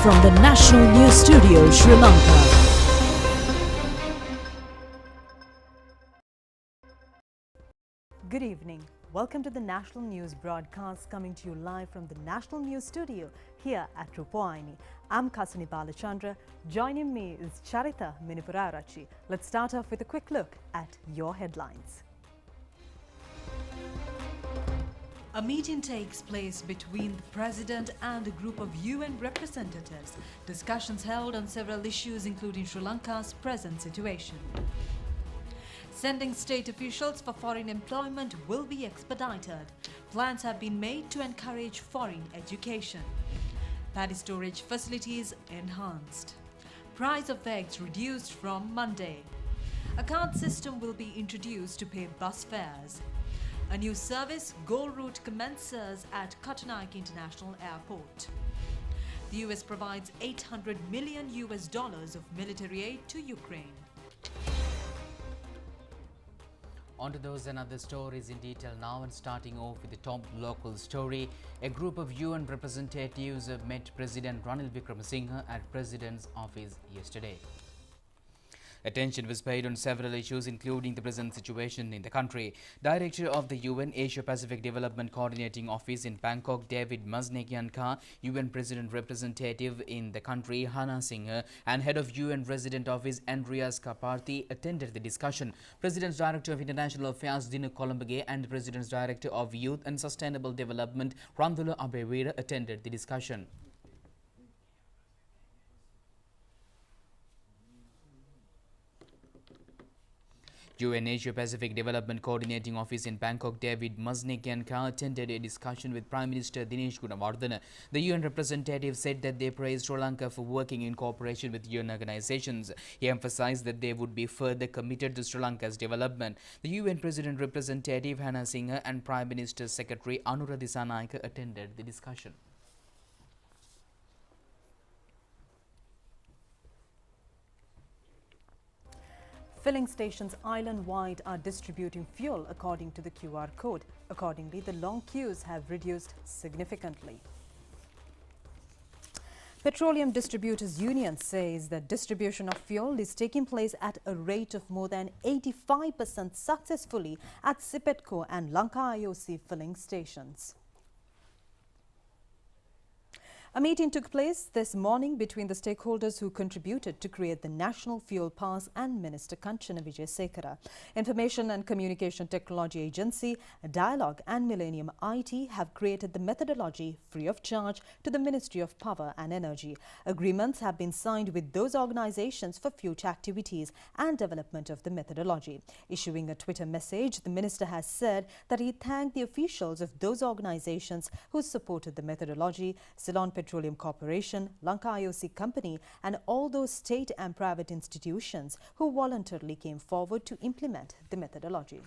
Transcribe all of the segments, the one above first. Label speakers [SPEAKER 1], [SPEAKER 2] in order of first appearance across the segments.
[SPEAKER 1] from the National News Studio, Sri Lanka.
[SPEAKER 2] Good evening. Welcome to the National News broadcast coming to you live from the National News Studio here at Rupavahini. I'm Kasuni Balachandra. Joining me is Charita Minipurarachi. Let's start off with a quick look at your headlines. A meeting takes place between the President and a group of UN representatives. Discussions held on several issues including Sri Lanka's present situation. Sending state officials for foreign employment will be expedited. Plans have been made to encourage foreign education. Paddy storage facilities enhanced. Price of eggs reduced from Monday. A card system will be introduced to pay bus fares. A new service, Gold Route, commences at Katunayake International Airport. The US provides $800 million of military aid to Ukraine.
[SPEAKER 3] On to those and other stories in detail now, and starting off with the top local story. A group of UN representatives met President Ranil Wickremesinghe at President's office yesterday. Attention was paid on several issues including the present situation in the country. Director of the UN Asia-Pacific Development Coordinating Office in Bangkok, David Maznekianka, UN President Representative in the country, Hannah Singh, and Head of UN Resident Office, Andreas Kaparthi, attended the discussion. President's Director of International Affairs, Dinu Kolumbage, and the President's Director of Youth and Sustainable Development, Randula Abewira, attended the discussion. UN Asia-Pacific Development Coordinating Office in Bangkok, David Maznekianka, attended a discussion with Prime Minister Dinesh Gunawardena. The UN representative said that they praised Sri Lanka for working in cooperation with UN organizations. He emphasized that they would be further committed to Sri Lanka's development. The UN President Representative Hannah Singh and Prime Minister's Secretary Anura Dissanayake attended the discussion.
[SPEAKER 2] Filling stations island-wide are distributing fuel according to the QR code. Accordingly, the long queues have reduced significantly. Petroleum Distributors Union says that distribution of fuel is taking place at a rate of more than 85% successfully at Sipetco and Lanka IOC filling stations. A meeting took place this morning between the stakeholders who contributed to create the National Fuel Pass and Minister Kanchana Wijesekara. Information and Communication Technology Agency, Dialogue and Millennium IT have created the methodology free of charge to the Ministry of Power and Energy. Agreements have been signed with those organizations for future activities and development of the methodology. Issuing a Twitter message, the minister has said that he thanked the officials of those organizations who supported the methodology, Ceylon Petroleum Corporation, Lanka IOC Company, and all those state and private institutions who voluntarily came forward to implement the methodology.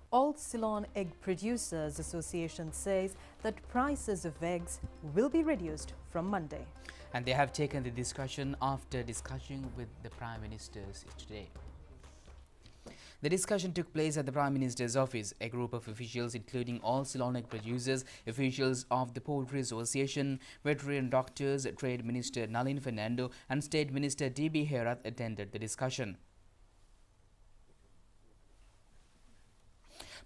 [SPEAKER 2] All Ceylon Egg Producers Association says that prices of eggs will be reduced from Monday.
[SPEAKER 3] And they have taken the discussion after discussing with the Prime Minister today. The discussion took place at the Prime Minister's office. A group of officials, including all Ceylon egg producers, officials of the Poultry Association, veterinarian doctors, Trade Minister Nalin Fernando, and State Minister D.B. Herath, attended the discussion.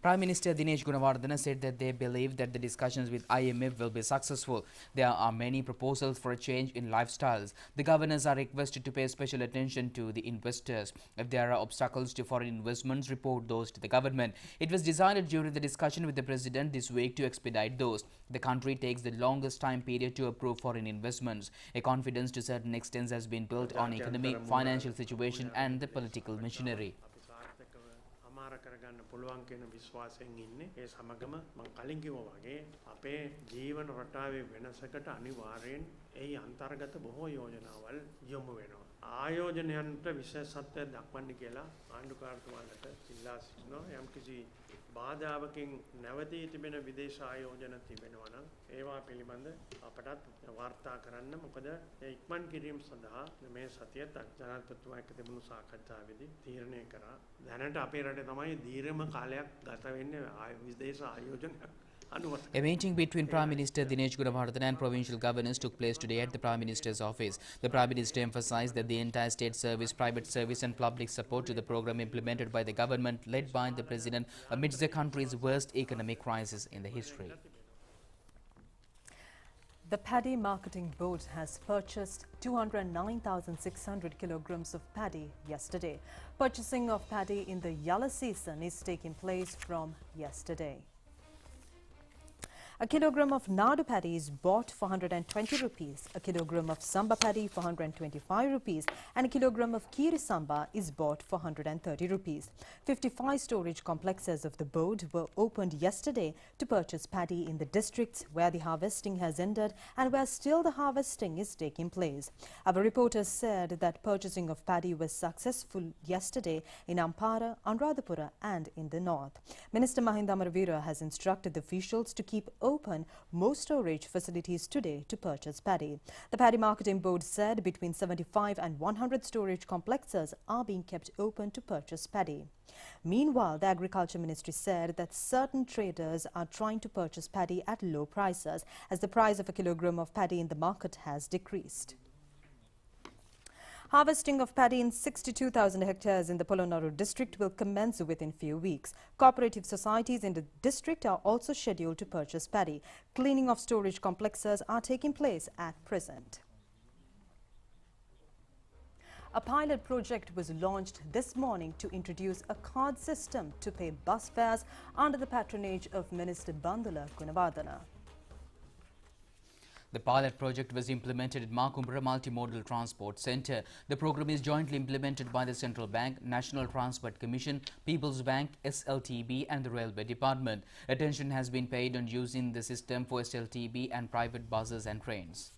[SPEAKER 3] Prime Minister Dinesh Gunawardena said that they believe that the discussions with IMF will be successful. There are many proposals for a change in lifestyles. The governors are requested to pay special attention to the investors. If there are obstacles to foreign investments, report those to the government. It was decided during the discussion with the President this week to expedite those. The country takes the longest time period to approve foreign investments. A confidence to certain extent has been built on economic, financial situation and the political machinery.
[SPEAKER 4] සමාර කරගන්න පුළුවන් කියන විශ්වාසයෙන් ඉන්නේ. ඒ සමගම මම කලින් කිව්වා වගේ අපේ ජීවන රටාවේ වෙනසකට අනිවාර්යෙන් එහි අන්තර්ගත බොහෝ යෝජනාවල් යොමු වෙනවා. ආයෝජනයන්ට විශේෂත්වයක් දක්වන්න කියලා ආණ්ඩුකාරතුමාලට ඉල්ලා සිටිනවා. යම්කිසි බාධාවකින් නැවතී තිබෙන විදේශ ආයෝජන තිබෙනවා නම් ඒවා පිළිබඳ අපටත් වාර්තා කරන්න. මොකද ඒ ඉක්මන් කිරීම සඳහා මේ සතියේ ජනාධිපතිතුමා එක්ක තිබුණු සාකච්ඡාවේදී තීරණය කරා. දැනට අපේ රටේ තමයි දීර්ඝම කාලයක් ගත වෙන්නේ විදේශ ආයෝජන.
[SPEAKER 3] A meeting between Prime Minister Dinesh Gunawardena and provincial governors took place today at the Prime Minister's office. The Prime Minister emphasised that the entire state service, private service and public support to the program implemented by the government led by the President amidst the country's worst economic crisis in the history.
[SPEAKER 5] The Paddy Marketing Board has purchased 209,600 kilograms of paddy yesterday. Purchasing of paddy in the yellow season is taking place from yesterday. A kilogram of Nadu paddy is bought for 120 rupees, a kilogram of Samba paddy for 125 rupees and a kilogram of Kiri Samba is bought for 130 rupees. 55 storage complexes of the board were opened yesterday to purchase paddy in the districts where the harvesting has ended and where still the harvesting is taking place. Our reporter said that purchasing of paddy was successful yesterday in Ampara, Anuradhapura and in the north. Minister Mahinda Amaravira has instructed the officials to keep open most storage facilities today to purchase paddy. The Paddy Marketing Board said between 75 and 100 storage complexes are being kept open to purchase paddy. Meanwhile, the Agriculture Ministry said that certain traders are trying to purchase paddy at low prices as the price of a kilogram of paddy in the market has decreased. Harvesting of paddy in 62,000 hectares in the Polonnaru district will commence within few weeks. Cooperative societies in the district are also scheduled to purchase paddy. Cleaning of storage complexes are taking place at present. A pilot project was launched this morning to introduce a card system to pay bus fares under the patronage of Minister Bandula Gunawardena.
[SPEAKER 3] The pilot project was implemented at Makumbra Multimodal Transport Centre. The program is jointly implemented by the Central Bank, National Transport Commission, People's Bank, SLTB and the Railway Department. Attention has been paid on using the system for SLTB and private buses and trains.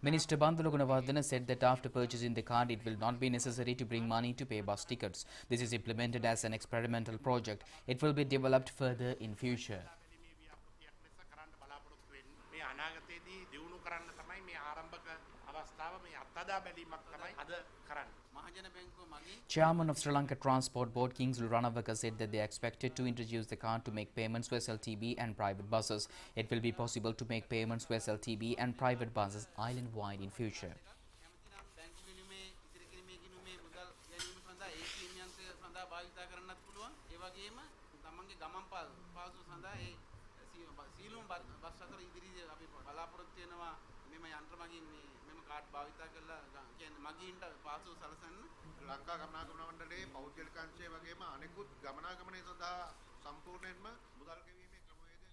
[SPEAKER 3] Minister Bandula Gunawardena said that after purchasing the card, it will not be necessary to bring money to pay bus tickets. This is implemented as an experimental project. It will be developed further in future. Chairman of Sri Lanka Transport Board Kingsley Ranawaka said that they are expected to introduce the card to make payments for SLTB and private buses. It will be possible to make payments for SLTB and private buses island-wide in future.
[SPEAKER 6] Lanka ගමනාගමන මණ්ඩලයේ පෞද්ගලික අංශය වගේම අනෙකුත් ගමනාගමනය සඳහා සම්පූර්ණයෙන්ම මුදල් ගෙවීමේ ක්‍රමවේද.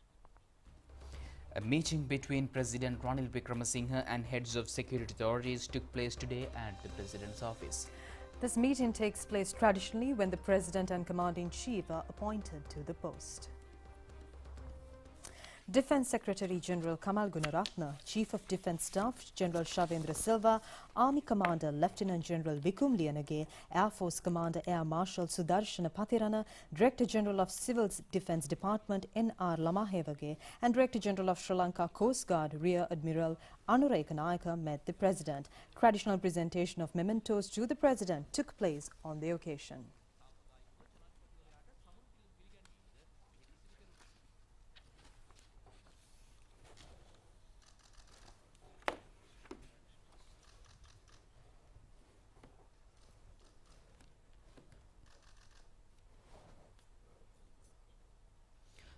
[SPEAKER 3] A meeting between President Ranil Wickremesinghe and heads of security authorities took place today at the President's office.
[SPEAKER 5] This meeting takes place traditionally when the President and Commander-in-Chief are appointed to the post. Defence Secretary General Kamal Gunaratne, Chief of Defence Staff General Shavendra Silva, Army Commander Lieutenant General Vikum Lianage, Air Force Commander Air Marshal Sudarshana Pathirana, Director General of Civil Defence Department N.R. Lamahevage and Director General of Sri Lanka Coast Guard Rear Admiral Anureka Nayaka met the President. Traditional presentation of mementos to the President took place on the occasion.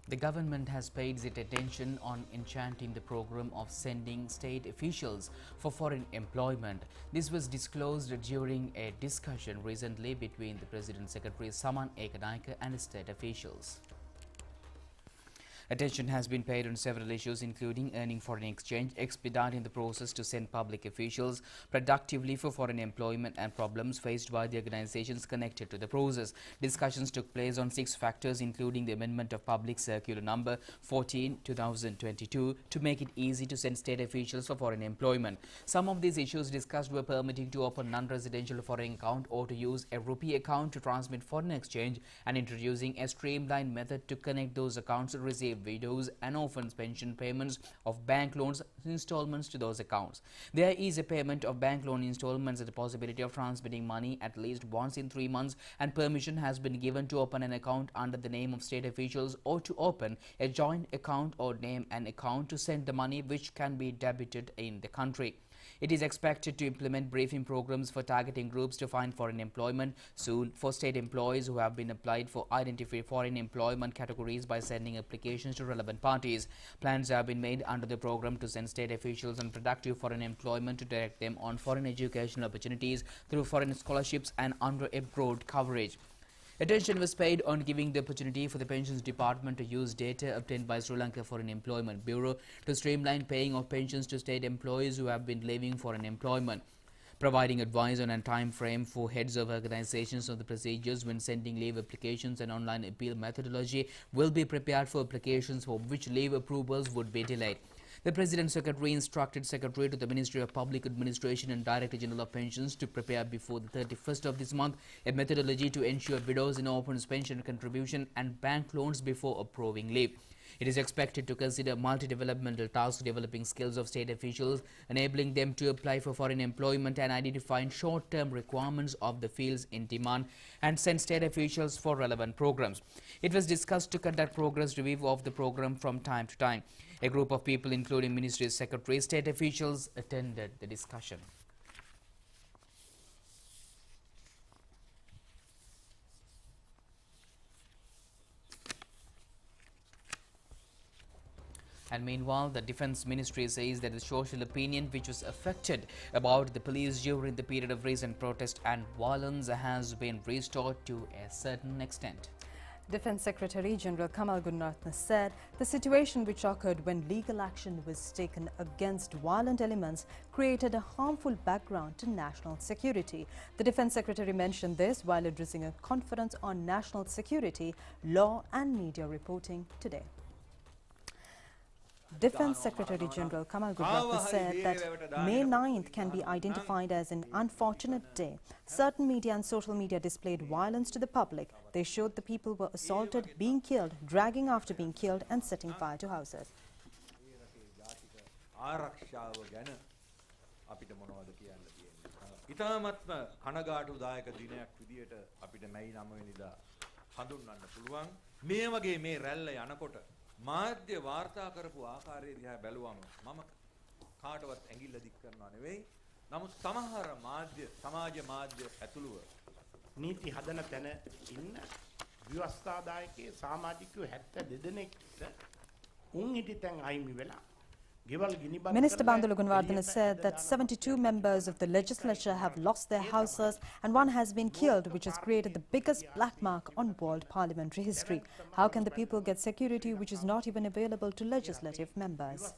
[SPEAKER 3] The government has paid its attention on enchanting the program of sending state officials for foreign employment. This was disclosed during a discussion recently between the President's Secretary Saman Ekanaika and state officials. Attention has been paid on several issues including earning foreign exchange, expediting the process to send public officials productively for foreign employment and problems faced by the organizations connected to the process. Discussions took place on 6 factors including the amendment of Public Circular number 14/2022 to make it easy to send state officials for foreign employment. Some of these issues discussed were permitting to open non-residential foreign account or to use a rupee account to transmit foreign exchange and introducing a streamlined method to connect those accounts to receive widows and orphans pension payments of bank loans installments to those accounts. There is a payment of bank loan installments and the possibility of transmitting money at least once in 3 months, and permission has been given to open an account under the name of state officials or to open a joint account or name an account to send the money which can be debited in the country. It is expected to implement briefing programs for targeting groups to find foreign employment soon for state employees who have been applied for identify foreign employment categories by sending applications to relevant parties. Plans have been made under the program to send state officials on productive foreign employment to direct them on foreign educational opportunities through foreign scholarships and under a broad coverage. Attention was paid on giving the opportunity for the Pensions Department to use data obtained by Sri Lanka Foreign Employment Bureau to streamline paying of pensions to state employees who have been leaving foreign employment. Providing advice on a time frame for heads of organizations on the procedures when sending leave applications and online appeal methodology will be prepared for applications for which leave approvals would be delayed. The President Secretary instructed Secretary to the Ministry of Public Administration and Director General of Pensions to prepare before the 31st of this month a methodology to ensure widows and orphans pension contribution and bank loans before approving leave. It is expected to consider multi-developmental tasks developing skills of state officials, enabling them to apply for foreign employment and identifying short-term requirements of the fields in demand and send state officials for relevant programs. It was discussed to conduct progress review of the program from time to time. A group of people including Ministry Secretaries, state officials attended the discussion. And meanwhile, the Defence Ministry says that the social opinion which was affected about the police during the period of recent protest and violence has been restored to a certain extent.
[SPEAKER 5] Defence Secretary General Kamal Gunaratne said the situation which occurred when legal action was taken against violent elements created a harmful background to national security. The Defence Secretary mentioned this while addressing a conference on national security, law and media reporting today. Defence Secretary General Kamal Gunaratne said that May 9th can be identified as an unfortunate day. Certain media and social media displayed violence to the public. They showed the people were assaulted, being killed, dragging after being killed and setting fire to houses.
[SPEAKER 7] ඉතාමත්ම කනගාටුදායක දිනයක් විදියට අපිට මැයි 9 වෙනිදා හඳුන්වන්න පුළුවන්. මේ වගේ මේ රැල්ල යනකොට මාධ්‍ය වාර්තා කරපු ආකාරය දිහා බැලුවම මම කාටවත් ඇඟිල්ල දික් කරනවා නෙවෙයි. නමුත් සමහර මාධ්‍ය සමාජ මාධ්‍ය ඇතුළුව
[SPEAKER 8] නීති හදන තැන ඉන්න ව්‍යවස්ථාදායකයේ සමාජිකයෝ 72 දෙනෙක්ට උන් හිටිතෙන් අයිමි වෙලා
[SPEAKER 5] Minister Bandula Gunawardene said that 72 members of the legislature have lost their houses and one has been killed, which has created the biggest black mark on world parliamentary history. How can the people get security which is not even available to legislative members?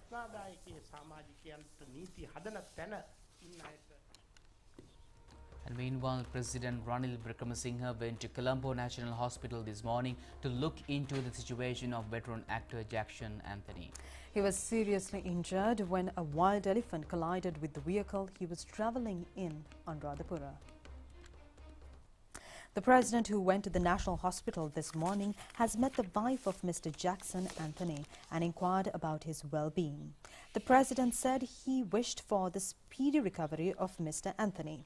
[SPEAKER 3] And meanwhile, President Ranil Wickremesinghe went to Colombo National Hospital this morning to look into the situation of veteran actor Jackson Anthony.
[SPEAKER 5] He was seriously injured when a wild elephant collided with the vehicle he was travelling in on Radhapura. The president, who went to the National Hospital this morning, has met the wife of Mr. Jackson Anthony and inquired about his well-being. The president said he wished for the speedy recovery of Mr. Anthony.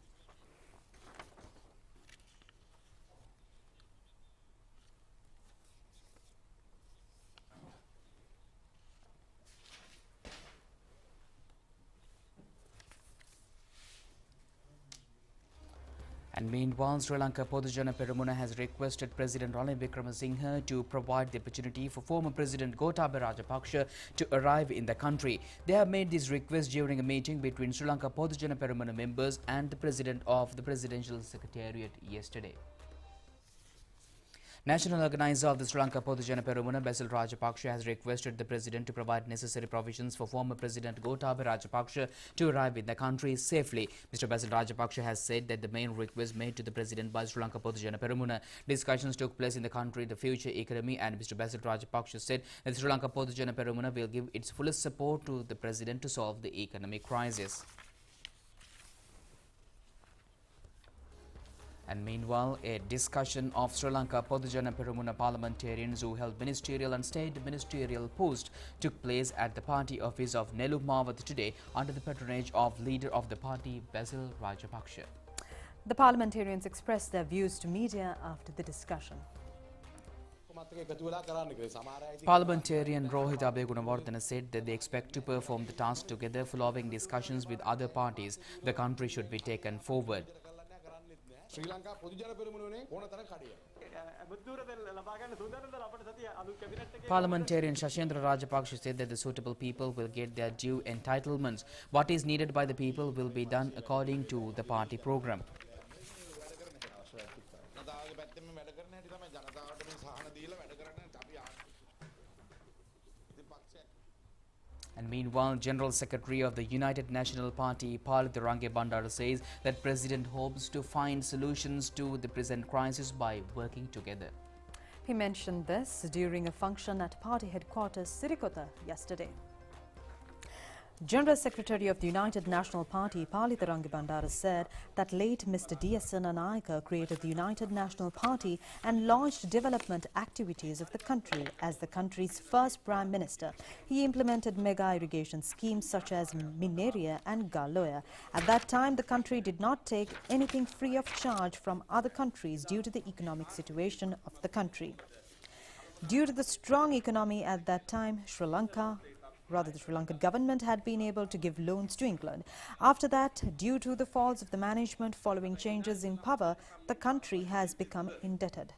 [SPEAKER 3] And meanwhile, Sri Lanka Portugal has requested President Ranil Wickremesinghe to provide the opportunity for former President Gotabaya Rajapaksa to arrive in the country. They have made this request during a meeting between Sri Lanka Portugal members and the President of the Presidential Secretariat yesterday. National organizer of the Sri Lanka Portugal Perumuna, Basil Rajapaksa, has requested the president to provide necessary provisions for former President Gotabaya Rajapaksa to arrive in the country safely. Mr. Basil Rajapaksa has said that the main request made to the president by Sri Lanka Portugal Perumuna. Discussions took place in the country, the future economy, and Mr. Basil Rajapaksa said that Sri Lanka Portugal Perumuna will give its fullest support to the president to solve the economic crisis. And meanwhile, a discussion of Sri Lanka Portugal Perumuna parliamentarians who held ministerial and state ministerial posts took place at the party office of Nelu Mawat today under the patronage of leader of the party, Basil Rajapaksa.
[SPEAKER 5] The parliamentarians expressed their views to media after the discussion.
[SPEAKER 3] Parliamentarian Rohit Abegunawardena said that they expect to perform the task together following discussions with other parties. The country should be taken forward. Parliamentarian Shashendra Rajapaksa said that the suitable people will get their due entitlements. What is needed by the people will be done according to the party program. And meanwhile, General Secretary of the United National Party, Parliamentarians Bandara, says that President hopes to find solutions to the present crisis by working together.
[SPEAKER 5] He mentioned this during a function at party headquarters, Sirikota, yesterday. General Secretary of the United National Party, Parliamentarians Bandara, said that late Mr. D.S. Naika created the United National Party and launched development activities of the country as the country's first Prime Minister. He implemented mega irrigation schemes such as Mineria and Galoya. At that time, the country did not take anything free of charge from other countries due to the economic situation of the country. Due to the strong economy at that time, the Sri Lankan government had been able to give loans to England. After that, due to the faults of the management following changes in power, the country has become indebted.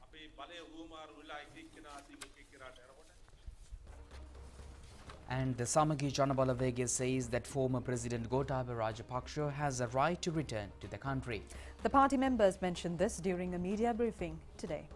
[SPEAKER 3] And the Samagi Janabalavege says that former President Gotabaya Rajapaksa has a right to return to the country.
[SPEAKER 5] The party members mentioned this during a media briefing today.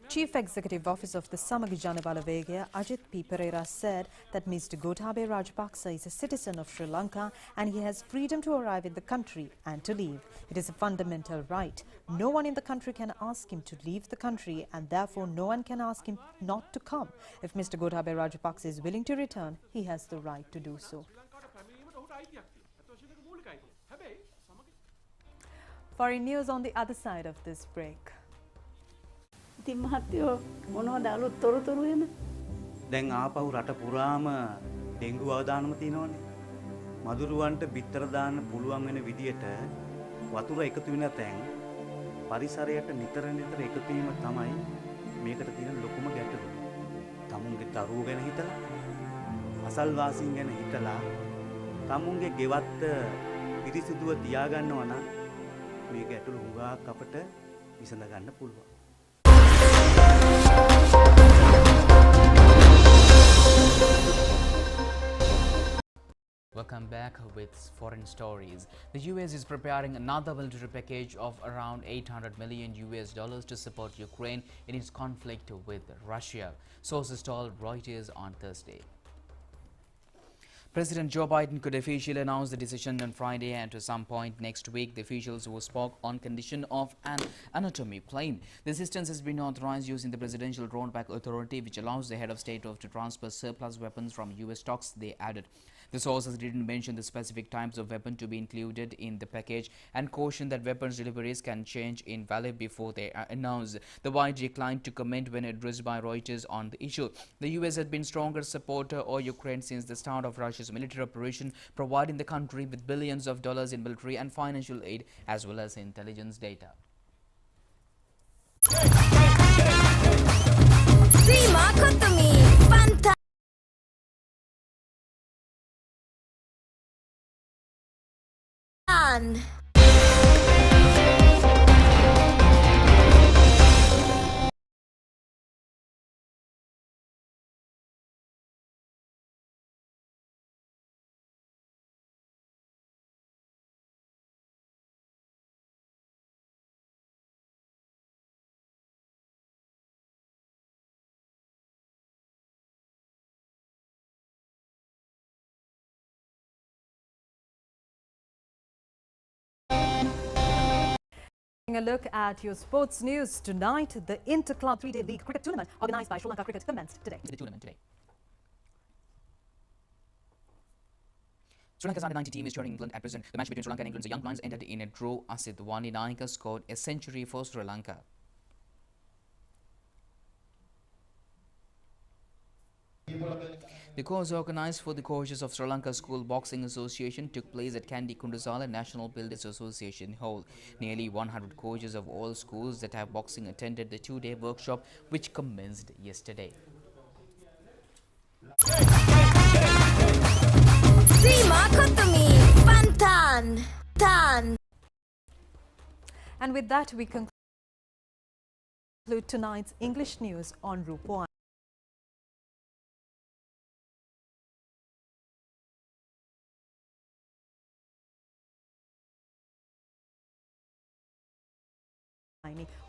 [SPEAKER 5] Chief Executive Officer of the Samagi Janabalavege, Ajit P. Pereira, said that Mr. Gotabaya Rajapaksa is a citizen of Sri Lanka and he has freedom to arrive in the country and to leave. It is a fundamental right. No one in the country can ask him to leave the country and therefore no one can ask him not to come. If Mr. Gotabaya Rajapaksa is willing to return, he has the right to do so. Foreign news on the other side of this break.
[SPEAKER 9] ඉතින් මහත්තයෝ මොනවද අලුත් තොරතුරු එන?
[SPEAKER 10] දැන් ආපහු රට පුරාම ඩෙන්ගු අවදානම තියෙනවනේ. මදුරුවන්ට බිත්තර දාන්න පුළුවන් වෙන විදියට වතුර එකතු වෙන තැන් පරිසරයට නිතර එකතු වීම තමයි මේකට තියෙන ලොකුම ගැටලුව. තමුන්ගේ දරුවෝ ගැන හිතලා, අසල්වාසීන් ගැන හිතලා, තමුන්ගේ ගෙවත්ත පිරිසිදුව තියාගන්නවා නම් මේ ගැටලු හුඟක් අපට විසඳ ගන්න පුළුවන්.
[SPEAKER 3] Welcome back with foreign stories. The US is preparing another military package of around $800 million to support Ukraine in its conflict with Russia. Sources told Reuters on Thursday. President Joe Biden could officially announce the decision on Friday, and to some point next week, the officials who spoke on condition of an anatomy claimed the assistance has been authorized using the Presidential Rollback Authority, which allows the head of state to transfer surplus weapons from US stocks, they added. The sources didn't mention the specific types of weapon to be included in the package and cautioned that weapons deliveries can change in value before they are announced. The White declined to comment when addressed by Reuters on the issue. The US has been stronger supporter of Ukraine since the start of Russia's military operation, providing the country with billions of dollars in military and financial aid as well as intelligence data.
[SPEAKER 5] A look at your sports news tonight. The Inter-Club 3-day league cricket tournament organised by Sri Lanka Cricket commenced today.
[SPEAKER 3] The tournament today. Sri Lanka's under-19 team is touring England at present. The match between Sri Lanka and England's Young Lions ended in a draw. Asit Waninanika scored a century for Sri Lanka. The course organised for the coaches of Sri Lanka School Boxing Association took place at Kandy Kundasala National Builders Association Hall. Nearly 100 coaches of all schools that have boxing attended the two-day workshop which commenced yesterday.
[SPEAKER 5] And with that, we conclude tonight's English news on Rupavahini.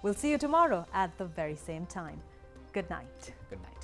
[SPEAKER 5] We'll see you tomorrow at the very same time. Good night.
[SPEAKER 3] Good night.